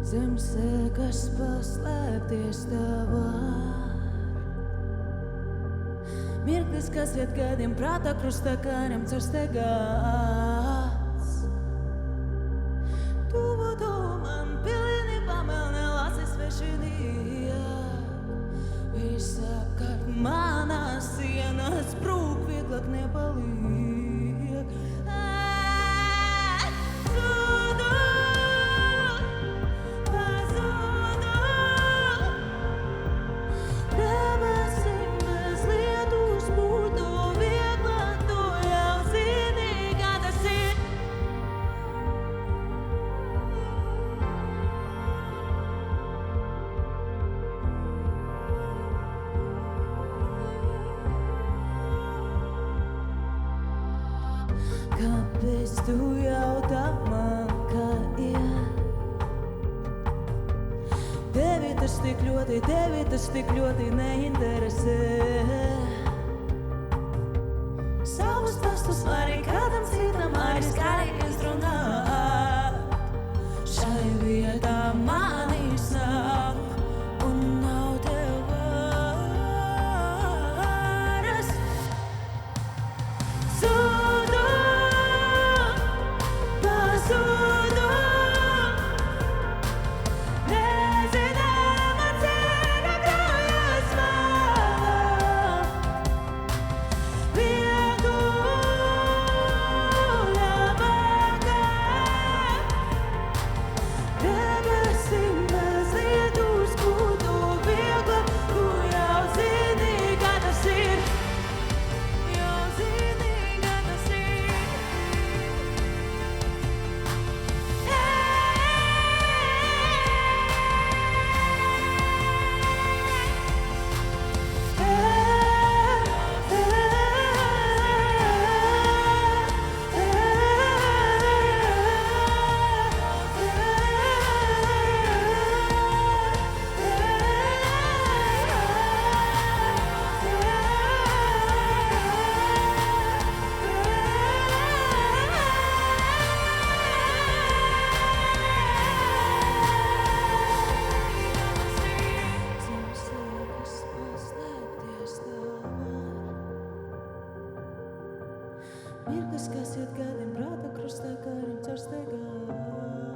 Zem sēkas paslēpties tā var. Mirklis, kas iet gadiem prātā krustā kāriem caur stegās. Tuvu tu man pilnībā melnē lasis vešinījā. Visapkārt manās sienas brūk, vieglāk nepaliek. Zudu, pazudu. Debesim bez lietus būtu vieglāk, tu jau zini, kā tas ir. Kāpēc tu jautā man, kā iet? Tevi tas tik ļoti neinteresē. Savus stāstus vari kādam citam arī skaļi izrunāt. Šai vietā manis nav un nav tev varas. Zudu, pazudu. Nezināma ceļa krājas vēlam. Vieguļa vakar. Debesim bez lietus būtu vieglāk, tu jau zini, kā tas ir. Jau zini, kā tas ir. Mirklis, kas iet gadiem prātā krustā kāriem caur stegām.